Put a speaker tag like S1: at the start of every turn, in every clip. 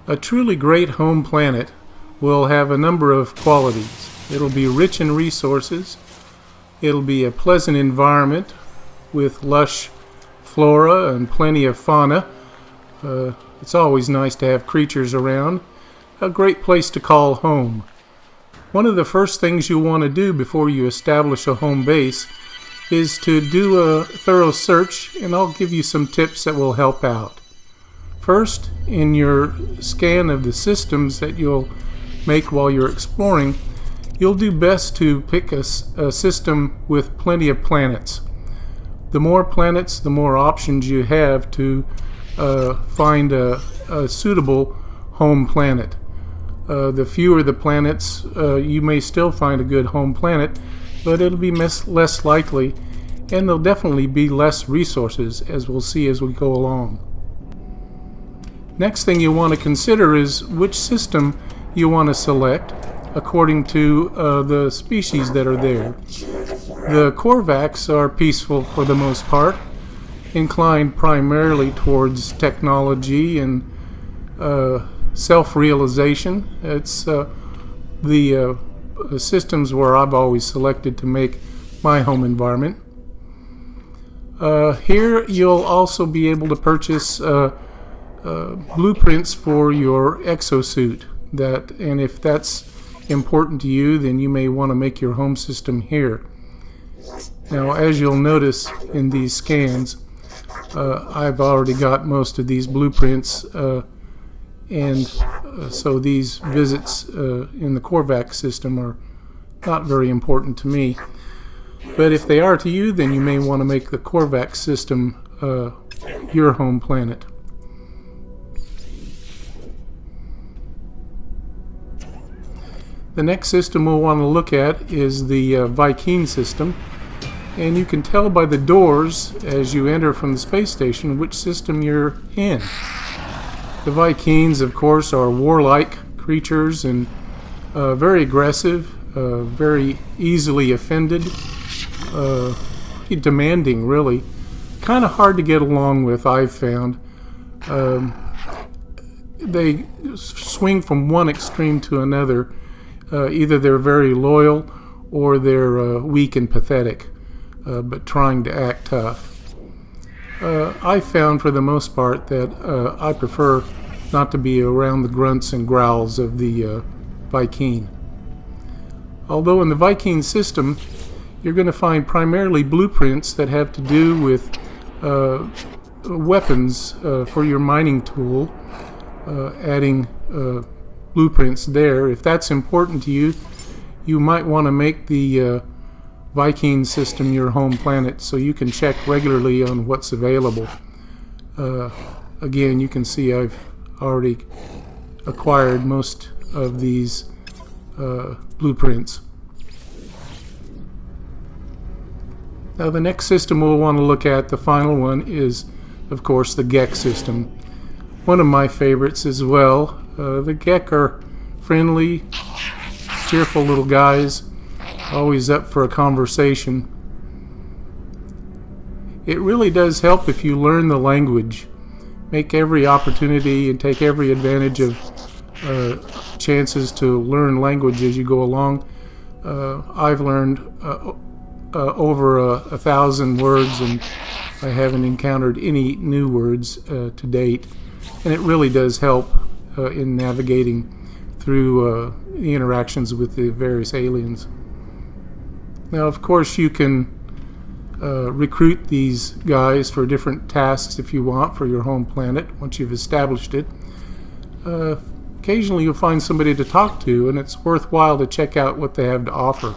S1: A truly great home planet will have a number of qualities. It'll be rich in resources. It'll be a pleasant environment with lush flora and plenty of fauna. It's always nice to have creatures around. A great place to call home. One of the first things you'll want to do before you establish a home base is to do a thorough search, and I'll give you some tips that will help out. First, in your scan of the systems that you'll make while you're exploring, you'll do best to pick a system with plenty of planets. The more planets, the more options you have to find a suitable home planet. The fewer the planets, you may still find a good home planet, but it'll be less likely, and there'll definitely be less resources, as we'll see as we go along. Next thing you want to consider is which system you want to select according to the species that are there. The Korvax are peaceful for the most part, inclined primarily towards technology and self-realization. It's the systems where I've always selected to make my home environment. Here you'll also be able to purchase blueprints for your exosuit, and if that's important to you, then you may want to make your home system here. Now, as you'll notice in these scans, I've already got most of these blueprints, and so these visits in the Korvax system are not very important to me. But if they are to you, then you may want to make the Korvax system your home planet. The next system we'll want to look at is the Vy'keen system, and you can tell by the doors as you enter from the space station which system you're in. The Vy'keens, of course, are warlike creatures and very aggressive, very easily offended, demanding, really. Kind of hard to get along with, I've found. They swing from one extreme to another. Either they're very loyal or they're weak and pathetic, but trying to act tough. I found for the most part that I prefer not to be around the grunts and growls of the Vy'keen. Although in the Vy'keen system, you're going to find primarily blueprints that have to do with weapons for your mining tool, adding blueprints there. If that's important to you, you might want to make the Vy'keen system your home planet so you can check regularly on what's available. Again, you can see I've already acquired most of these blueprints. Now the next system we'll want to look at, the final one, is of course the Gek system. One of my favorites as well. The Gek are friendly, cheerful little guys, always up for a conversation. It really does help if you learn the language. Make every opportunity and take every advantage of chances to learn language as you go along. I've learned over 1,000 words, and I haven't encountered any new words to date. And it really does help in navigating through the interactions with the various aliens. Now, of course, you can recruit these guys for different tasks if you want for your home planet once you've established it. Occasionally you'll find somebody to talk to, and it's worthwhile to check out what they have to offer.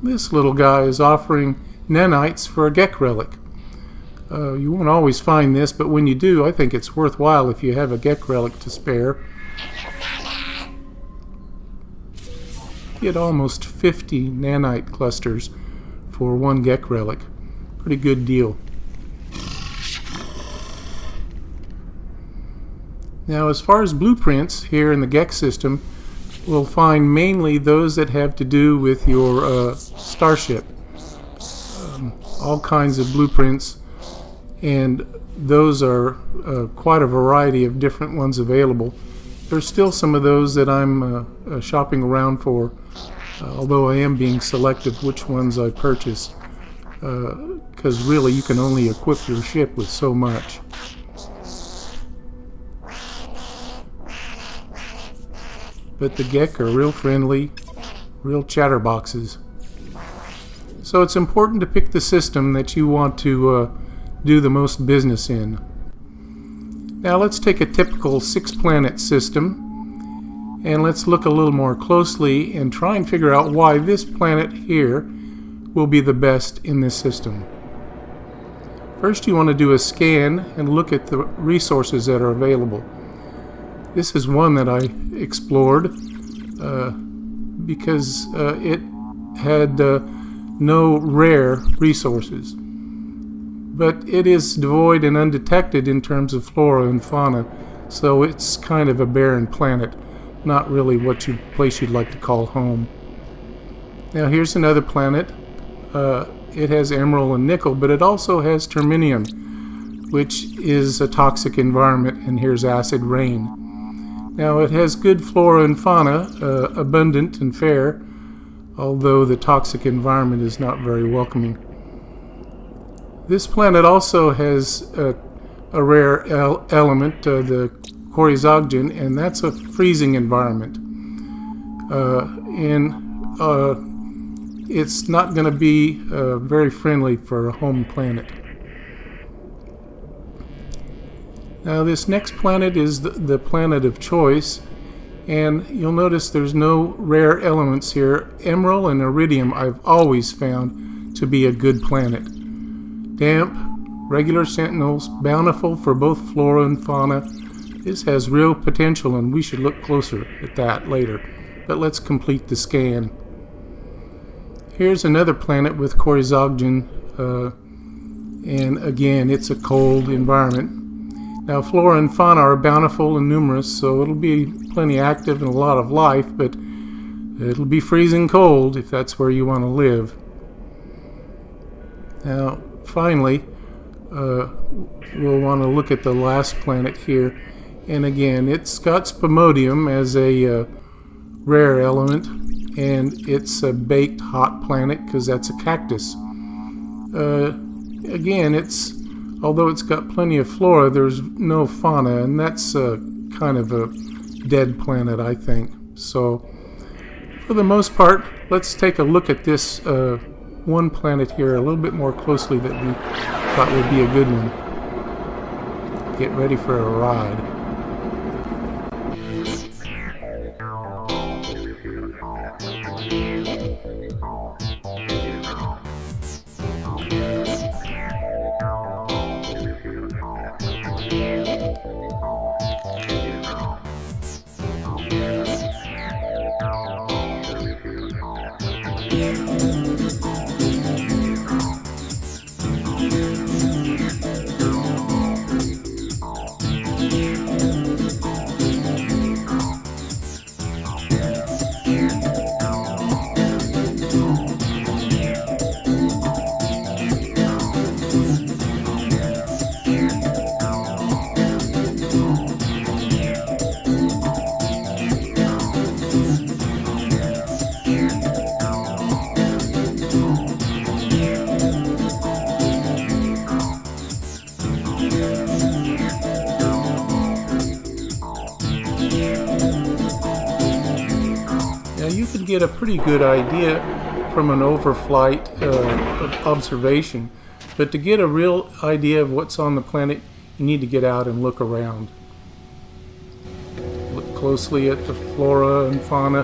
S1: This little guy is offering nanites for a Gek relic. You won't always find this, but when you do, I think it's worthwhile if you have a Gek relic to spare. You get almost 50 nanite clusters for one Gek relic. Pretty good deal. Now, as far as blueprints here in the Gek system, we'll find mainly those that have to do with your starship. all kinds of blueprints, and those are quite a variety of different ones available. There's still some of those that I'm shopping around for, although I am being selective which ones I purchase, because really you can only equip your ship with so much. But the Gek are real friendly, real chatterboxes. So it's important to pick the system that you want to do the most business in. Now let's take a typical 6-planet system and let's look a little more closely and try and figure out why this planet here will be the best in this system. First, you want to do a scan and look at the resources that are available. This is one that I explored because it had no rare resources. But it is devoid and undetected in terms of flora and fauna, so it's kind of a barren planet, not really what place you'd like to call home. Now here's another planet. It has emerald and nickel, but it also has terminium, which is a toxic environment, and here's acid rain. Now it has good flora and fauna, abundant and fair, although the toxic environment is not very welcoming. This planet also has a rare element, the Coryzoggen, and that's a freezing environment. It's not going to be very friendly for a home planet. Now this next planet is the planet of choice, and you'll notice there's no rare elements here. Emerald and iridium I've always found to be a good planet. Damp, regular sentinels, bountiful for both flora and fauna. This has real potential, and we should look closer at that later. But let's complete the scan. Here's another planet with Coryzoggen, and again it's a cold environment. Now flora and fauna are bountiful and numerous, so it'll be plenty active and a lot of life, but it'll be freezing cold if that's where you want to live. Now finally, we'll want to look at the last planet here, and again it's got spumodium as a rare element, and it's a baked hot planet because that's a cactus. Again, although it's got plenty of flora, there's no fauna, and that's kind of a dead planet, I think. So for the most part, let's take a look at this one planet here a little bit more closely that we thought would be a good one. Get ready for a ride. You can get a pretty good idea from an overflight observation, but to get a real idea of what's on the planet, you need to get out and look around. Look closely at the flora and fauna,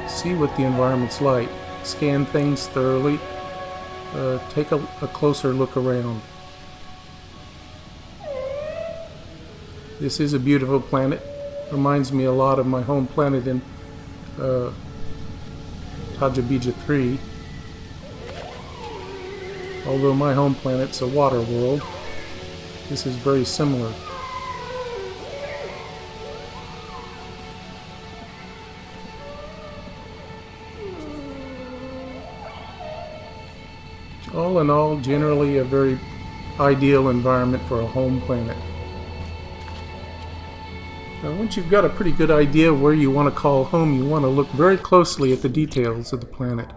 S1: see what the environment's like, scan things thoroughly, take a closer look around. This is a beautiful planet, reminds me a lot of my home planet in Tajabija 3. Although my home planet's a water world, this is very similar. All in all, generally a very ideal environment for a home planet. Now, once you've got a pretty good idea where you want to call home, you want to look very closely at the details of the planet.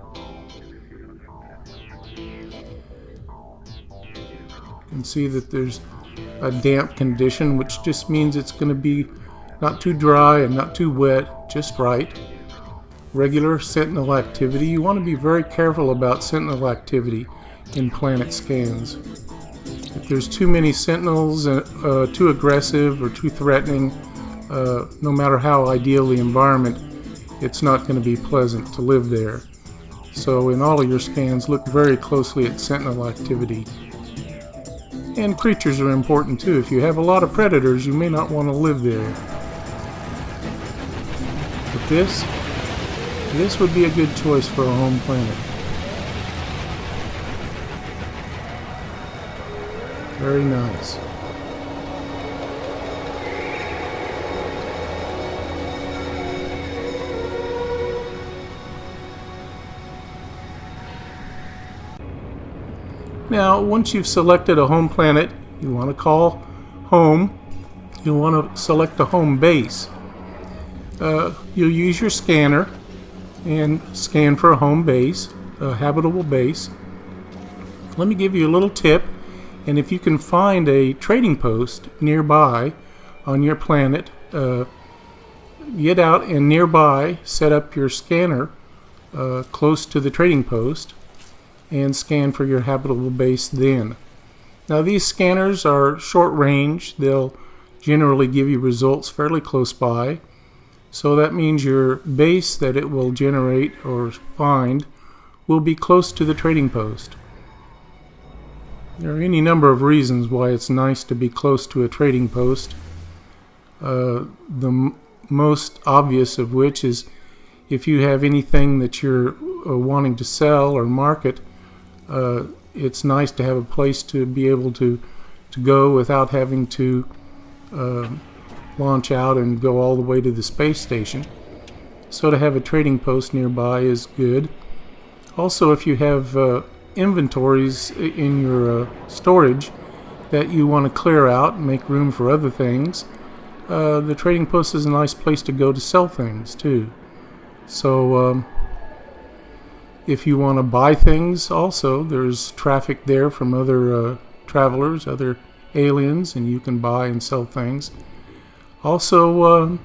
S1: You can see that there's a damp condition, which just means it's going to be not too dry and not too wet, just right. Regular sentinel activity. You want to be very careful about sentinel activity in planet scans. If there's too many sentinels, too aggressive or too threatening, no matter how ideal the environment, it's not going to be pleasant to live there. So in all of your scans, look very closely at sentinel activity. And creatures are important too. If you have a lot of predators, you may not want to live there. But this would be a good choice for a home planet. Very nice. Now, once you've selected a home planet you want to call home, you want to select a home base. You'll use your scanner and scan for a home base, a habitable base. Let me give you a little tip, and if you can find a trading post nearby on your planet, get out and nearby set up your scanner close to the trading post and scan for your habitable base then. Now, these scanners are short range. They'll generally give you results fairly close by. So that means your base that it will generate or find will be close to the trading post. There are any number of reasons why it's nice to be close to a trading post. The most obvious of which is if you have anything that you're wanting to sell or market, it's nice to have a place to be able to go without having to launch out and go all the way to the space station. So to have a trading post nearby is good. Also, if you have inventories in your storage that you want to clear out and make room for other things, the trading post is a nice place to go to sell things too. So if you want to buy things also, there's traffic there from other travelers, other aliens, and you can buy and sell things. Also,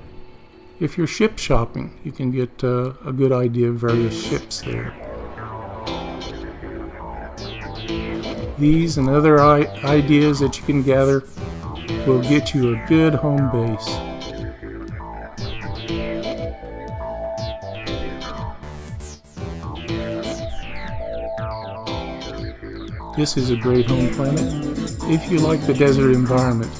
S1: if you're ship shopping, you can get a good idea of various ships there. These and other ideas that you can gather will get you a good home base. This is a great home planet if you like the desert environment.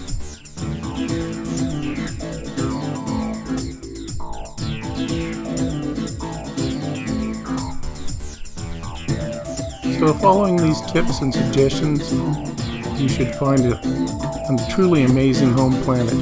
S1: So following these tips and suggestions, you should find a truly amazing home planet.